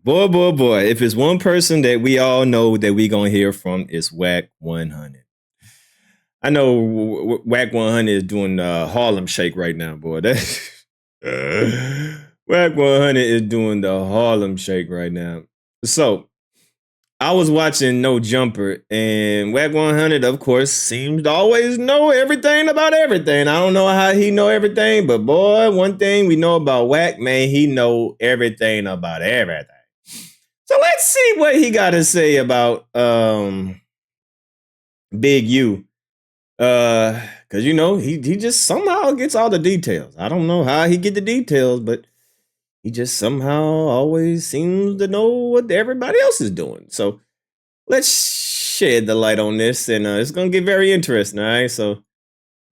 Boy. If it's one person that we all know that we gonna hear from, it's Wack 100. I know Wack 100 is doing the Harlem Shake right now, boy. Wack 100 is doing the Harlem Shake right now. So I was watching No Jumper, and Wack 100, of course, seems to always know everything about everything. I don't know how he know everything, but boy, one thing we know about Wack, man, he know everything about everything. So let's see what he got to say about Big U. Cause he just somehow gets all the details. I don't know how he get the details, but he just somehow always seems to know what everybody else is doing. So let's shed the light on this, and it's gonna get very interesting. All right, so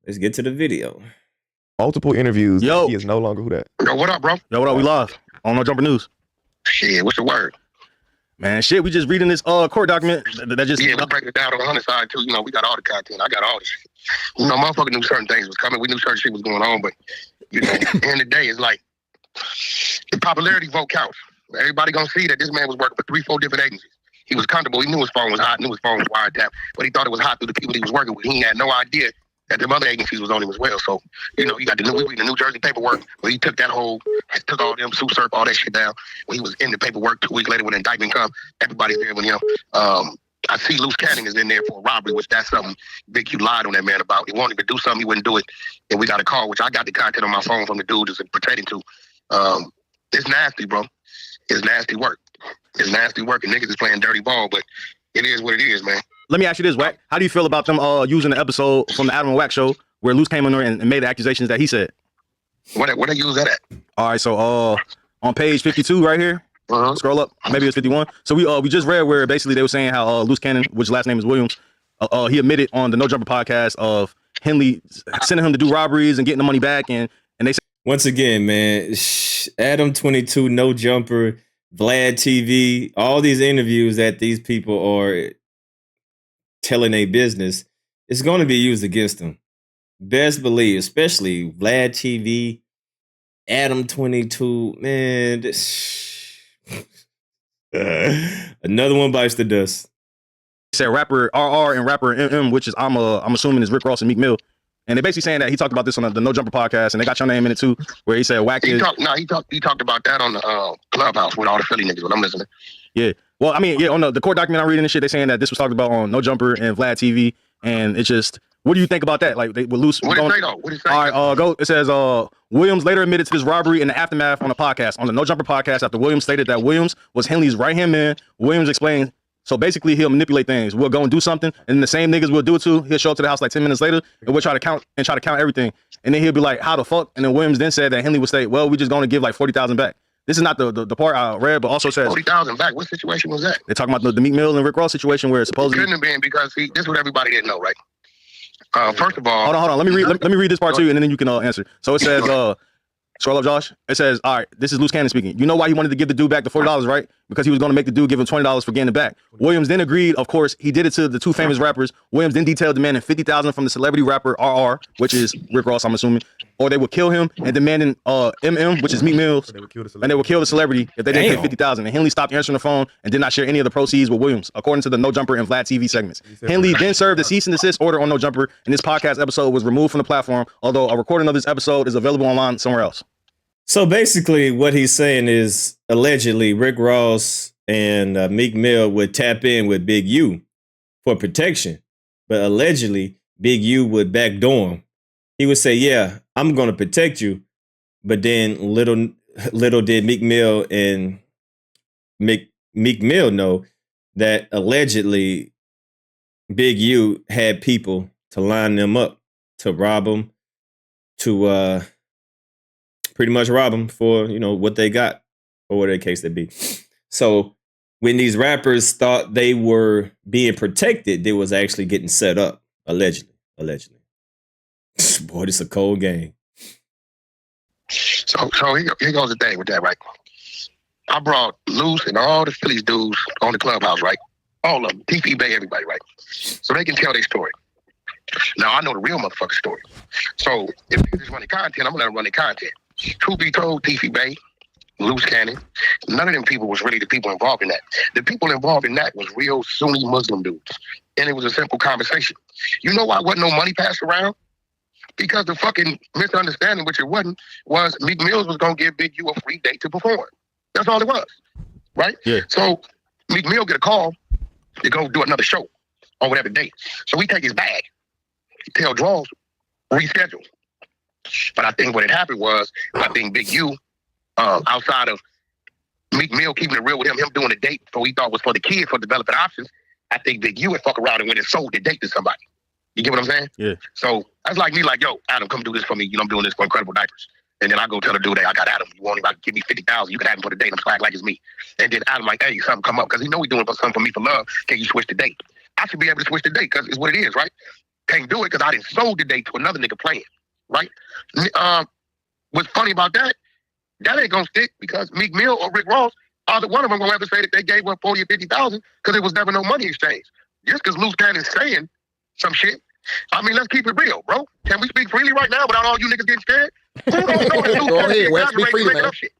let's get to the video. Multiple interviews. Yo, he is no longer who that. Yo, what up, bro? Yo, what up? We live on No Jumper News. Shit, what's the word? Man, shit, we just reading this court document that just... Yeah, we break it down on the 100 side, too. We got all the content. I got all the shit. Motherfucker knew certain things was coming. We knew certain shit was going on, but, at the end of the day, it's like, the popularity vote counts. Everybody gonna see that this man was working for 3-4 different agencies. He was comfortable. He knew his phone was hot, knew his phone was wiretapped, but he thought it was hot through the people he was working with. He had no idea that them other agencies was on him as well. So, you got we read the New Jersey paperwork, where he took all them SUSERP, all that shit down. When he was in the paperwork 2 weeks later when the indictment come, everybody's there with him. I see Loose Cannon is in there for a robbery, which that's something Big Q lied on that man about. He wanted to do something, he wouldn't do it. And we got a call, which I got the content on my phone from the dude that's pertaining to. It's nasty, bro. It's nasty work. It's nasty work, and niggas is playing dirty ball, but it is what it is, man. Let me ask you this, Wack. How do you feel about them using the episode from the Adam and Wack show where Loose came in there and made the accusations that he said? What they use that at? All right, so on page 52 right here, scroll up, maybe it's 51. So we just read where basically they were saying how Loose Cannon, which last name is Williams, he admitted on the No Jumper podcast of Henley sending him to do robberies and getting the money back, and they said, once again, man, Adam 22, No Jumper, Vlad TV, all these interviews that these people are telling a business, it's going to be used against them. Best believe, especially Vlad TV, Adam 22, man. Another one bites the dust. Said rapper RR and rapper MM, which is I'm assuming is Rick Ross and Meek Mill. And they basically saying that he talked about this on the No Jumper podcast, and they got your name in it too, where he said Wack is... He talked about that on the Clubhouse with all the Philly niggas when I'm listening. Yeah. Well, I mean, yeah, on the court document I'm reading and shit, they saying that this was talked about on No Jumper and Vlad TV, and it's just... What do you think about that? Like, they were loose... What did it say, though? What did it say? All right, it says, Williams later admitted to this robbery in the aftermath on a podcast. On the No Jumper podcast, after Williams stated that Williams was Henley's right-hand man, Williams explained... So basically, he'll manipulate things. We'll go and do something, and the same niggas we'll do it to. He'll show up to the house like 10 minutes later, and we'll try to count everything. And then he'll be like, "How the fuck?" And then Williams then said that Henley would say, "Well, we're just going to give like 40,000 back." This is not the part I read, but also says 40,000 back. What situation was that? They're talking about the Meek Mill and Rick Ross situation where it's supposedly couldn't have been because this is what everybody didn't know, right? First of all, hold on. Let me read this part too, and then you can answer. So it says. Scroll up, Josh. It says, all right, this is Loose Cannon speaking. You know why he wanted to give the dude back the $40, right? Because he was going to make the dude give him $20 for getting it back. Williams then agreed, of course, he did it to the two famous rappers. Williams then detailed demanding $50,000 from the celebrity rapper RR, which is Rick Ross, I'm assuming, or they would kill him, and demanding MM, which is Meek Mills, and they would kill the celebrity if they didn't pay $50,000. And Henley stopped answering the phone and did not share any of the proceeds with Williams, according to the No Jumper and Vlad TV segments. Henley then served a cease and desist order on No Jumper, and this podcast episode was removed from the platform, although a recording of this episode is available online somewhere else. So basically what he's saying is allegedly Rick Ross and Meek Mill would tap in with Big U for protection. But allegedly Big U would backdoor him. He would say, yeah, I'm going to protect you. But then little did Meek Mill and Meek Mill know that allegedly Big U had people to line them up, to rob them, to pretty much rob them for, what they got or whatever the case may be. So when these rappers thought they were being protected, they was actually getting set up, allegedly. Boy, this is a cold game. So here goes the thing with that, right? I brought Loose and all the Phillies dudes on the Clubhouse, right? All of them, TP Bay, everybody, right? So they can tell their story. Now, I know the real motherfucking story. So if niggas is running content, I'm going to let them run their content. Truth be told, TP Bay, loose cannon. None of them people was really the people involved in that. The people involved in that was real Sunni Muslim dudes. And it was a simple conversation. You know why wasn't no money passed around? Because the fucking misunderstanding, which it wasn't, was Meek Mills was going to give Big U a free date to perform. That's all it was, right? Yeah. So Meek Mill get a call to go do another show on whatever date. So we take his bag, tell Draws, reschedule. But I think what had happened was, I think Big U, outside of Meek Mill keeping it real with him doing a date for what he thought was for the kid for developing options, I think Big U had fuck around and went and sold the date to somebody. You get what I'm saying? Yeah. So that's like me, like, yo, Adam, come do this for me. You know, I'm doing this for Incredible Diapers. And then I go tell the dude, hey, I got Adam. You want him to give me 50,000? You can have him for the date. I'm swag like it's me. And then Adam like, hey, something come up because he know he's doing something for me for love. Can you switch the date? I should be able to switch the date because it's what it is, right? Can't do it because I didn't sold the date to another nigga playing, right? What's funny about that? That ain't gonna stick because Meek Mill or Rick Ross, either one of them gonna ever say that they gave up 40 or 50,000 because it was never no money exchange. Just because Loose Cannon's saying some shit. I mean, let's keep it real, bro. Can we speak freely right now without all you niggas getting scared? Who don't know that Loose Go Cannon ahead, Wack, speak freely, making man. up shit?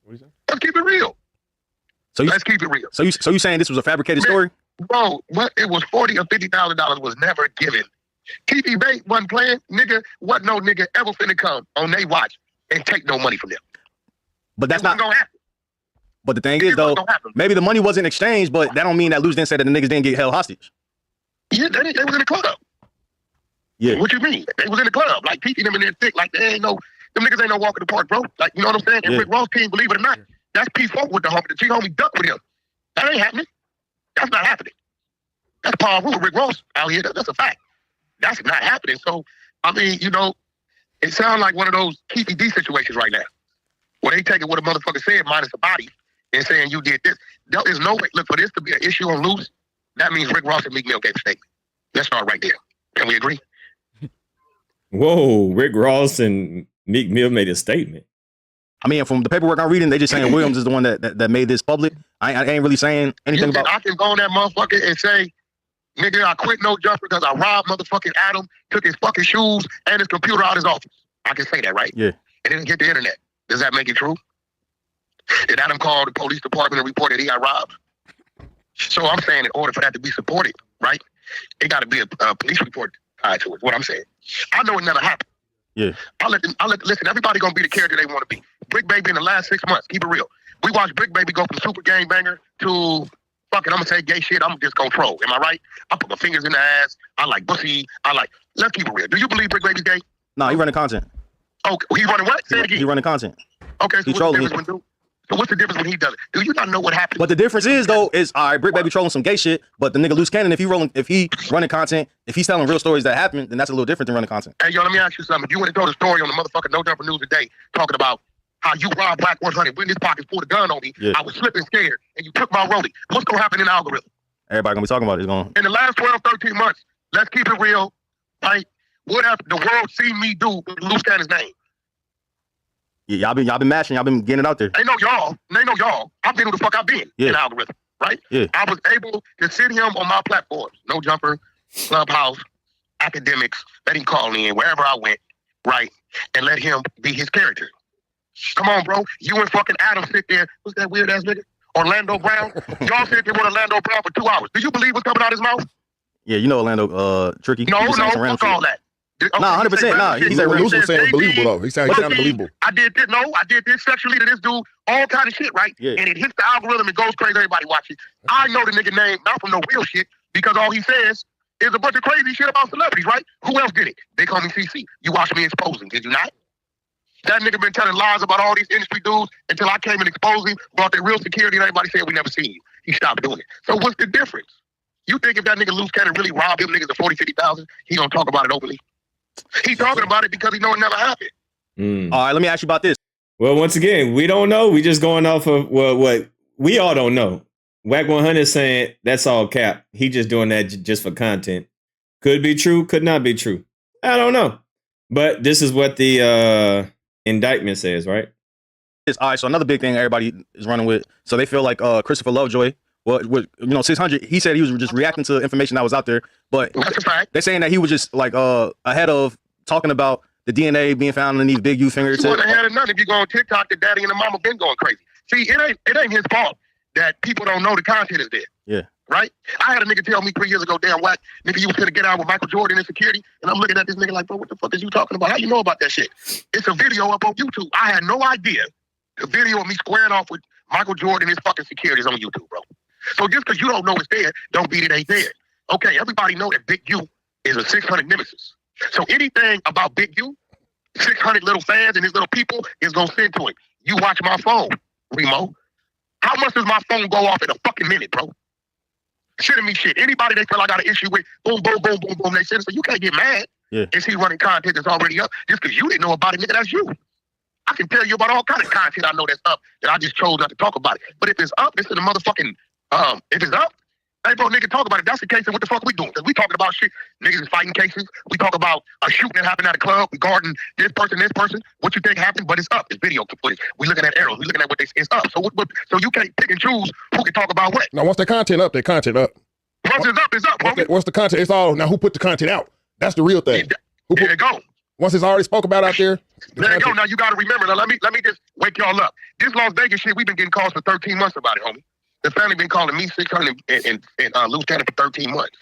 What you say? Let's keep it real. Let's keep it real. So you saying this was a fabricated story? Bro, what it was $40 or $50,000 was never given. TV Bait wasn't playing, nigga. What no nigga ever finna come on they watch and take no money from them. But that's It wasn't not. gonna happen. But the thing It is, though, wasn't gonna happen. maybe the money wasn't exchanged, but that don't mean that Luce didn't say that the niggas didn't get held hostage. Yeah, they was in the club. Yeah. What you mean? They was in the club. Like Kiki them in there thick. Like they ain't no, them niggas ain't no walk in the park, bro. Like, you know what I'm saying? And Yeah. Rick Ross team, believe it or not, that's P4 with the homie. The G homie duck with him. That ain't happening. That's not happening. That's Paul Rule, Rick Ross out here. That's a fact. That's not happening. So, I mean, you know, it sounds like one of those Keefy D situations right now, where they taking what a motherfucker said minus a body and saying you did this. There is no way. Look, for this to be an issue on Loose, that means Rick Ross and Meek Mill gave a statement. Let's start right there. Can we agree? Whoa, Rick Ross and Meek Mill made a statement. I mean, from the paperwork I'm reading, they just saying Williams is the one that made this public. I ain't really saying anything about. I can go on that motherfucker and say, nigga, I quit No Jumper because I robbed motherfucking Adam, took his fucking shoes and his computer out of his office. I can say that, right? Yeah. It didn't get the internet. Does that make it true? Did Adam call the police department and report that he got robbed? So I'm saying in order for that to be supported, right, it got to be a police report tied to it. What I'm saying. I know it never happened. Yeah. Listen, everybody gonna be the character they want to be. Brick Baby in the last 6 months, keep it real. We watched Brick Baby go from super gangbanger to fucking, I'm gonna say gay shit, I'm just gonna troll. Am I right? I put my fingers in the ass. I like pussy. Let's keep it real. Do you believe Brick Baby's gay? No, he running content. Oh, he running what? Say it again. He running content. Okay, so He what's the trolling. difference when so what's the difference when he does it? Do you not know what happened? But the difference is though, is all right, Brick Baby trolling some gay shit, but the nigga Loose Cannon, if he running content, if he's telling real stories that happen, then that's a little different than running content. Hey, yo, let me ask you something. If you went and told a story on the motherfucking No Jumper News today, talking about how you robbed Wack 100, when his pockets pulled a gun on me, Yeah. I was slipping scared, and you took my rollie. What's gonna happen in the algorithm? Everybody gonna be talking about it. It's going. In the last 12, 13 months, let's keep it real, right? What have the world seen me do with Loose Cannon's name? Yeah, y'all been mashing, y'all been getting it out there. They know y'all. I've been who the fuck I've been in the algorithm, right? Yeah. I was able to sit him on my platforms, No Jumper, Clubhouse, Academics, let him call in wherever I went, right? And let him be his character. Come on, bro. You and fucking Adam sit there. What's that weird ass nigga? Orlando Brown. Y'all sit there with Orlando Brown for 2 hours. Do you believe what's coming out of his mouth? Yeah, you know Orlando tricky. No, He just saying some random fuck all shit. that. Nah, 100%. Nah, He said Loose was saying believable though. He said he sounded believable. I did this sexually to this dude, all kind of shit, right? Yeah. And it hits the algorithm, it goes crazy, everybody watching. I know the nigga name, not from no real shit, because all he says is a bunch of crazy shit about celebrities, right? Who else did it? They call me CC. You watched me exposing, did you not? That nigga been telling lies about all these industry dudes until I came and exposed him, brought their real security, and everybody said we never seen you. He stopped doing it. So what's the difference? You think if that nigga Loose Cannon really robbed him niggas of 40, 50,000, he don't talk about it openly? He talking about it because he know it never happened. All right, let me ask you about this. Well, once again, we don't know. We just going off of what we all don't know. Wack 100 saying that's all cap. He just doing that just for content. Could be true, could not be true. I don't know. But this is what the indictment says, right? All right, so another big thing everybody is running with. So they feel like Christopher Lovejoy, 600. He said he was just reacting to information that was out there, but That's a fact. they're saying that he was just like ahead of talking about the DNA being found in these Big U You fingertips. wouldn't have had none if you go on TikTok. The daddy and the mama been going crazy. See, it ain't his fault that people don't know the content is there. Yeah. Right? I had a nigga tell me 3 years ago, damn Wack, nigga, you was gonna get out with Michael Jordan in security. And I'm looking at this nigga like, bro, what the fuck is you talking about? How you know about that shit? It's a video up on YouTube. I had no idea the video of me squaring off with Michael Jordan and his fucking security is on YouTube, bro. So just because you don't know it's there, don't mean it ain't there. Okay, everybody know that Big U is a 600 nemesis. So anything about Big U, 600 little fans and his little people is gonna send to him. You watch my phone, Remo. How much does my phone go off in a fucking minute, bro? Sending me shit. Anybody they feel I got an issue with, boom, boom, boom, boom, boom, they send it. So you can't get mad. Yeah. Is he running content that's already up? Just because you didn't know about it, nigga, that's you. I can tell you about all kind of content I know that's up that I just chose not to talk about it. But if it's up, it's in the motherfucking, if it's up, hey, bro, nigga, talk about it. That's the case, and what the fuck we doing? Because we talking about shit. Niggas is fighting cases. We talk about a shooting that happened at a club regarding this person. What you think happened, but it's up. It's video footage. We looking at arrows. We looking at what it's up. So so you can't pick and choose who can talk about what. Now, once the content up, that content up. Once it's up, it's up, homie. Once the content, it's all, now who put the content out? That's the real thing. Who There you go. Once it's already spoke about out there. There you go. Now you got to remember. Now let me just wake y'all up. This Las Vegas shit, we've been getting calls for 13 months about it, homie. The family been calling me 600 and Loose Cannon for 13 months.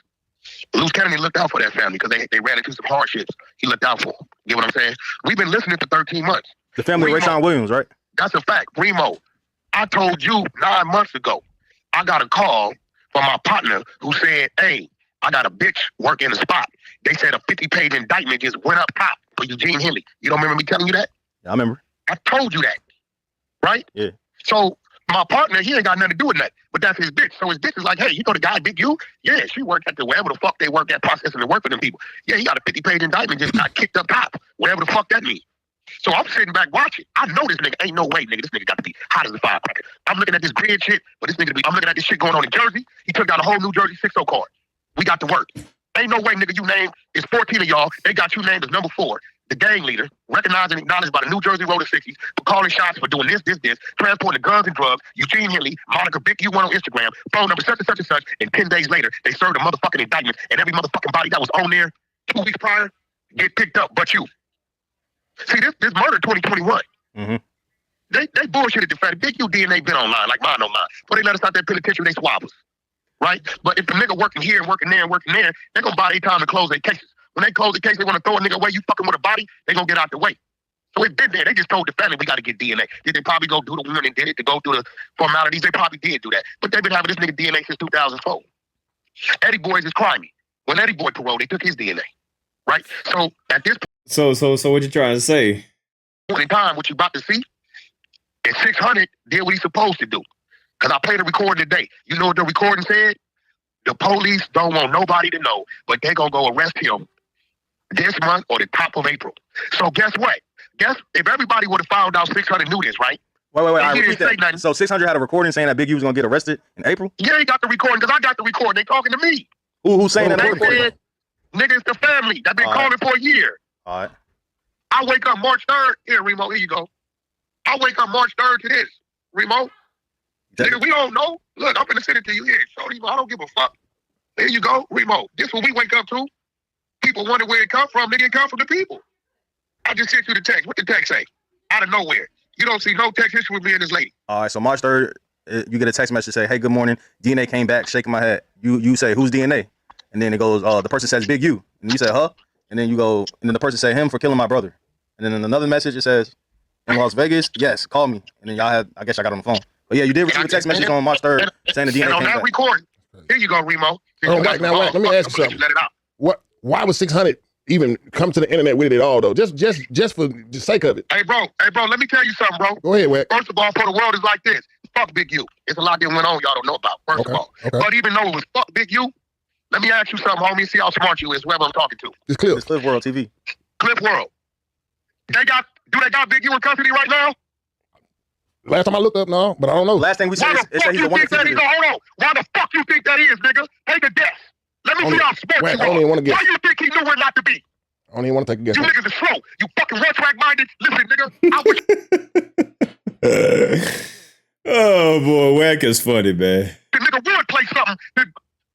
Loose Cannon looked out for that family because they ran into some hardships. He looked out for them. You know what I'm saying? We've been listening for 13 months. The family of Rayshawn Williams, right? That's a fact. Remo, I told you 9 months ago, I got a call from my partner who said, hey, I got a bitch working the spot. They said a 50-page indictment just went up top for Eugene Henley. You don't remember me telling you that? Yeah, I remember. I told you that. Right? Yeah. So my partner, he ain't got nothing to do with that. But that's his bitch. So his bitch is like, hey, you know the guy Big U? Yeah, she worked at wherever the fuck they work at processing the work for them people. Yeah, he got a 50-page indictment, just got kicked up top. Whatever the fuck that means. So I'm sitting back watching. I know this nigga. Ain't no way, nigga. This nigga got to be hot as a firecracker. I'm looking at this grid shit, but this nigga I'm looking at this shit going on in Jersey. He took down a whole New Jersey 6-0 card. We got to work. Ain't no way, nigga, you named, it's 14 of y'all. They got you named as number 4. The gang leader, recognized and acknowledged by the New Jersey Roller 60s for calling shots, for doing this, transporting the guns and drugs, Eugene Henley, Monica Big U1 on Instagram, phone number such and such and such, and 10 days later, they served a motherfucking indictment, and every motherfucking body that was on there 2 weeks prior get picked up, but you. See, this murder 2021. Mm-hmm. They bullshitted the fact Big U DNA been online, like mine online. But they let us out that penitentiary, they swab us. Right? But if the nigga working here and working there and working there, they're gonna buy their time to close their cases. When they close the case, they want to throw a nigga away, you fucking with a body, they gonna get out the way. So it's been there. They just told the family we got to get DNA. Did they probably go do the woman and did it to go through the formalities? They probably did do that. But they've been having this nigga DNA since 2004. Eddie Boys is crimey. When Eddie Boy paroled, they took his DNA. Right? So at this So what you trying to say? point in time, what you about to see, and 600 did what he's supposed to do. Because I played a recording today. You know what the recording said? The police don't want nobody to know, but they're going to go arrest him this month or the top of April. So guess what? If everybody would have found out 600 knew this, right? Wait. He I didn't repeat say that. nothing. So 600 had a recording saying that Big U was going to get arrested in April? Yeah, he got the recording because I got the recording. They talking to me. Who's saying that? They recording? said, nigga, it's the family that been All right. calling for a year. All right. I wake up March 3rd. Here, Remo, here you go. I wake up March 3rd to this. Remo, nigga, we don't know. Look, I'm finna send it to you here. Show you, I don't give a fuck. There you go, Remo. This what we wake up to. People wonder where it come from. Nigga, it come from the people. I just sent you the text. What the text say? Out of nowhere. You don't see no text history with me and this lady. All right. So March 3rd, you get a text message say, hey, good morning. DNA came back, shaking my head. You say, who's DNA? And then it goes, the person says Big U. And you say, huh? And then you go, and then the person say him for killing my brother. And then in another message, it says, in Las Vegas, yes, call me. And then I guess I got on the phone. But yeah, you did receive a text message on March 3rd saying the DNA and on came that back. recording, here you go, Remo. Wack, let me ask you something. Let it out. Why was 600 even come to the internet with it at all, though? Just for the sake of it. Hey, bro, let me tell you something, bro. Go ahead, Wack. First of all, for the world is like this. Fuck Big U. It's a lot that went on y'all don't know about, first of all. Okay. But even though it was fuck Big U, let me ask you something, homie, see how smart you is, whoever I'm talking to. It's clear. It's Cliff World TV. Cliff World. Do they got Big U in custody right now? Last time I looked up, no, but I don't know. Last thing we said Why is the that fuck he's you the one think that is? Hold on. Why the fuck you think that is, nigga? Take a guess. Let me see how smart Wack, you I don't even are. want to guess. Why you think he knew where not to be? I don't even want to take a guess. You niggas are slow. You fucking one-track minded. Listen, nigga, I wish Oh boy, Wack is funny, man. the nigga would play something to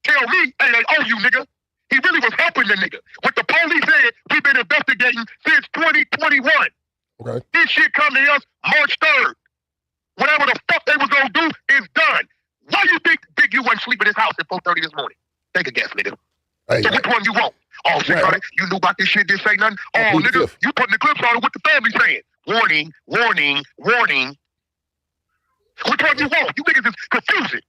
tell me, hey, they owe you, nigga. He really was helping the nigga. What the police said, we've been investigating since 2021. Okay. This shit come to us March 3rd. Whatever the fuck they was gonna do is done. Why you think Big U wasn't sleeping in his house at 4:30 this morning? Take a guess, nigga. Hey, So which one you want? Oh, 600, you knew about this shit, didn't say nothing? Oh, nigga, you putting the clips on it, what the family saying? Warning, warning, warning. Which one you want? You niggas is confusing.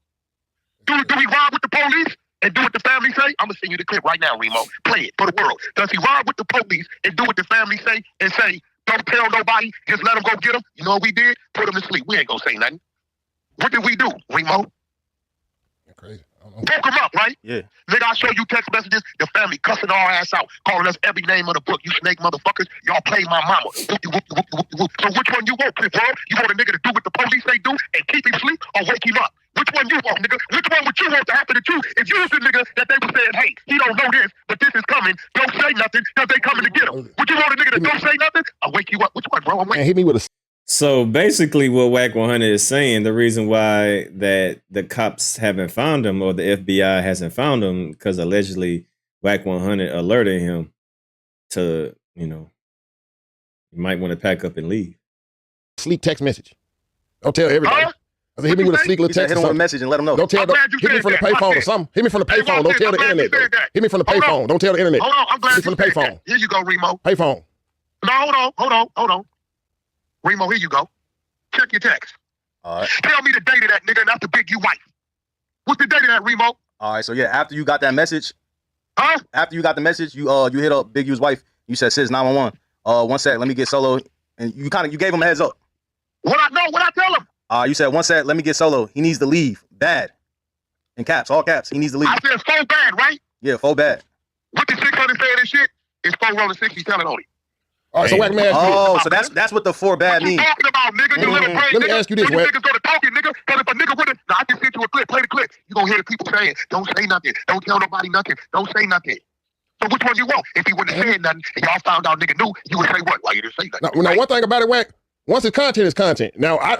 Do we ride with the police and do what the family say? I'm gonna send you the clip right now, Remo. Play it for the world. Does he ride with the police and do what the family say and say, don't tell nobody, just let them go get him? You know what we did? Put him to sleep. We ain't gonna say nothing. What did we do, Remo? Crazy. Woke him up, right? Yeah. Nigga, I show you text messages, the family cussing our ass out, calling us every name of the book. You snake motherfuckers, y'all play my mama. Whoopty, whoopty, whoopty, whoopty, whoopty. So which one you want, Cliff World? You want a nigga to do what the police say do and keep him asleep or wake him up? Which one you want, nigga? Which one would you want to happen to you if you was the nigga that they were saying, hey, he don't know this, but this is coming, don't say nothing because they coming to get him? Would you want a nigga that don't say nothing? I'll wake you up. Which one, bro? I'm waiting. Man, hit me with a So basically, what Wack 100 is saying, the reason why that the cops haven't found him or the FBI hasn't found him, because allegedly Wack 100 alerted him to, you might want to pack up and leave. sleek text message. Don't tell everybody. Huh? I said, hit me with a sleek little He said, text hit or him with a something. message and let him know. Don't tell. I'm glad you Hit me said from the that. payphone or Watch something. Hit me from the Hey, payphone. watch Don't tell this. the I'm glad you internet. said Though. that. Hit me from the Hold on. payphone. Don't tell the internet. Hold on, I'm glad Hit you me from the said payphone. that. Here you go, Remo. Payphone. No, hold on. Remo, here you go. Check your text. All right. Tell me the date of that, nigga, and after Big U wife. What's the date of that, Remo? All right. So yeah, after you got that message, Huh? you hit up Big U's wife. You said, sis, 911. 1 sec, let me get Solo. And you gave him a heads up. What I tell him? You said, 1 sec, let me get Solo. He needs to leave. Bad. In caps, all caps. He needs to leave. I said so bad, right? Yeah, full bad. What the 600 saying and shit? It's 4 rolling 60 telling on it. All right, so Wack, let me ask you this. Oh, so that's what the 4 bad What you means. talking about, nigga? You little brain, Let me nigga. ask you this, You Wack. niggas go to talking, nigga. Because if a nigga would've... Now, I just sent you a clip. Play the clip. You gonna hear the people saying, don't say nothing. Don't tell nobody nothing. Don't say nothing. So which one you want? If he wouldn't have said nothing and y'all found out nigga knew, you would say what? Why you didn't say nothing? Now, one thing about it, Wack, once it's content, it's content. Now, I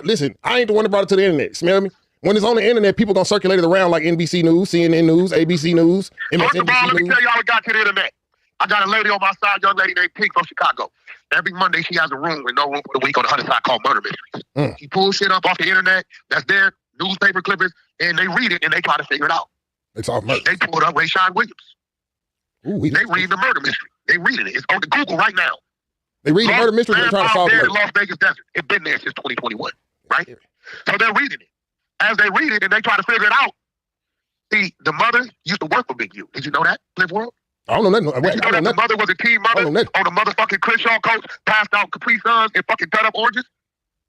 ain't the one that brought it to the internet. Smell me? When it's on the internet, people gonna circulate it around like NBC News, CNN News, ABC News, First of all, let MSNBC me News. tell you how it got to the internet. I got a lady on my side, young lady named Pink from Chicago. Every Monday, she has a room with no room for the week on the 100 side called Murder Mysteries. She pulls shit up off the internet that's there, newspaper clippers, and they read it and they try to figure it out. It's off murder. They pulled up Rayshon Williams. Ooh, They read the murder mystery. They reading it. It's on the Google right now. They read the murder mystery. They're trying to solve there the in murder. Las Vegas desert. It's been there since 2021, right? So they're reading it. As they read it and they try to figure it out, see, the mother used to work for Big U. Did you know that, Cliff World? I don't know nothing. Did you know that the mother was a team mother on the motherfucking Crenshaw coach, passed out Capri Suns and fucking cut up oranges?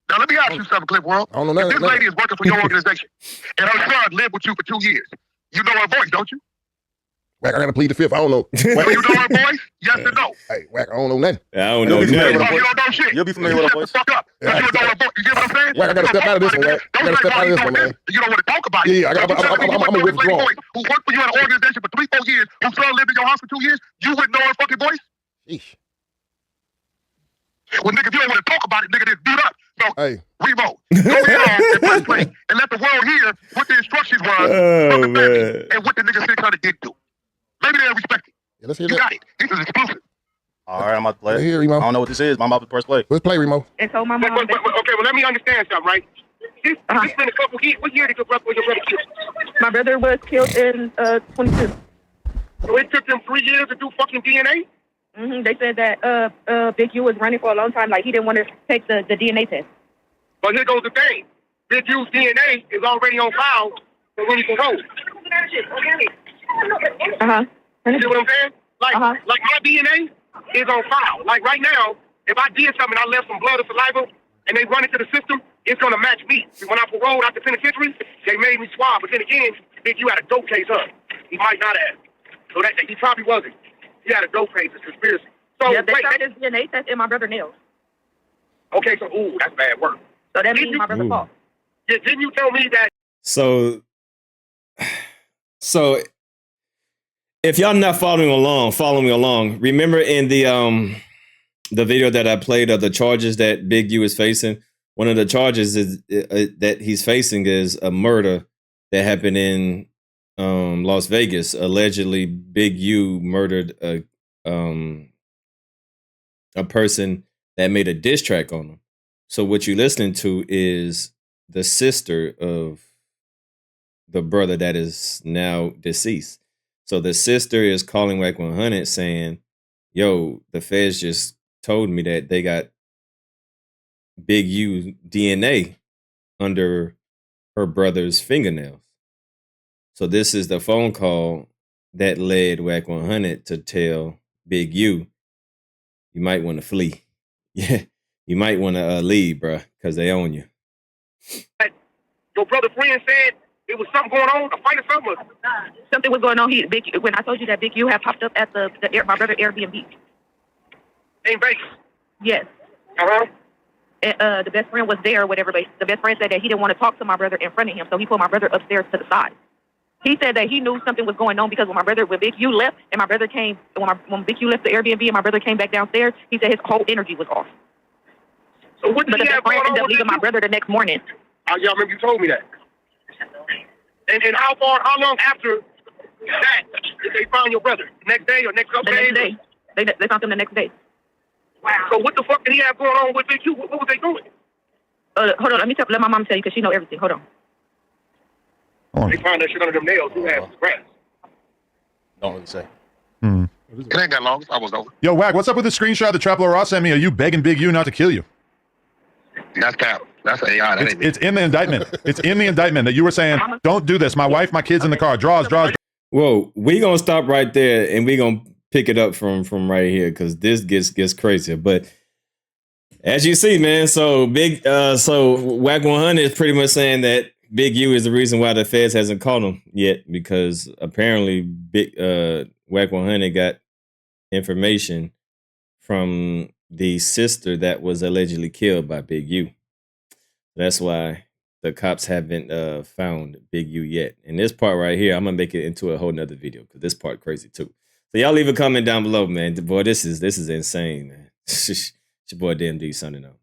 Now let me ask you something, Cliff World. I don't know If nothing. this lady is working for your organization and her son lived with you for 2 years, you know her voice, don't you? Wack, I gotta plead the fifth. I don't know. Do you know her voice? Yes or no? Hey, Wack, I don't know nothing. I don't know You'll be familiar nothing. with You don't know shit. You'll be familiar with her voice. Shut the fuck up. Because you don't know her voice. You get what I'm saying? Wack, I gotta step out of this one, Wack. I gotta step out of this one, man. You don't want to talk about it. Yeah, I'm gonna withdraw. Who worked for you in an organization for 3-4 years, whose son lived in your house for 2 years, you wouldn't know her fucking voice? Sheesh. Well, nigga, if you don't want to talk about it, nigga, just beat up. So, Hey, Remo, go ahead and press play and let the world hear what the instructions was from the family and what the nigga 600 did do. Maybe they'll respect it. yeah, let's hear You that. got it. This is exclusive. All right, I'm about to play. Let's it. hear I Remo. don't know what this is. I'm about to press play. Let's play Remo. And so my mom. Okay, well, let me understand something, right? This been a couple years. What year did your brother kill? My brother was killed in 22. So it took them 3 years to do fucking DNA? They said that Big U was running for a long time, like he didn't want to take the DNA test. But here goes the thing. Big U's DNA is already on file for when he can vote. You see what I'm saying? Like my DNA is on file. Like right now, if I did something, I left some blood or saliva, and they run into the system, it's gonna match me. When I paroled out the penitentiary, they made me swab. But then again, Big U had a dope case up. He might not have. So that he probably wasn't. He had a dope case, it's conspiracy. So Yeah, they wait, found his DNA test in my brother's nails. okay, so that's bad work. So that means my brother's fault. Yeah, didn't you tell me that? So if y'all not following along, remember in the video that I played of the charges that Big U is facing, one of the charges is that he's facing is a murder that happened in Las Vegas. Allegedly, Big U murdered a person that made a diss track on him. So what you're listening to is the sister of the brother that is now deceased. So the sister is calling Wack 100 saying, yo, the feds just told me that they got Big U DNA under her brother's fingernails. So this is the phone call that led Wack 100 to tell Big U, you might want to flee. Yeah, you might want to leave, bro, because they own you. Your brother friend said it was something going on, a fight or something. Something was going on. When I told you that Big U had popped up at my brother Airbnb. In Vegas. Yes. Uh-huh. And, the best friend was there or whatever, but the best friend said that he didn't want to talk to my brother in front of him, so he pulled my brother upstairs to the side. He said that he knew something was going on because when Big U left and my brother came, when Big U left the Airbnb and my brother came back downstairs, he said his whole energy was off. So what did But he the have best friend going ended on up with leaving my brother the next morning. y'all remember you told me that. And how long after that did they find your brother? The next day or next couple The days? next day. They found him the next day. Wow. So what the fuck did he have going on with Big U? What was they doing? Hold on, let my mom tell you because she know everything. Hold on. They found that shit under them nails. Who had grass? Don't really say. It ain't that long. I was over. Yo, Wack, what's up with the screenshot that Traplo Ross sent me? Are you begging Big U not to kill you? That's cap. That's AI. That ain't It's in the indictment. It's in the indictment that you were saying, don't do this. My wife, my kids in the car. Draws. Whoa, we gonna stop right there and we gonna pick it up from right here because this gets crazier. But as you see, man, so Wack 100 is pretty much saying that Big U is the reason why the feds hasn't caught him yet, because apparently Wack 100 got information from the sister that was allegedly killed by Big U. That's why the cops haven't found Big U yet. And this part right here, I'm gonna make it into a whole nother video because this part crazy too. So y'all leave a comment down below, man. Boy, this is insane, man. It's your boy DMD signing out.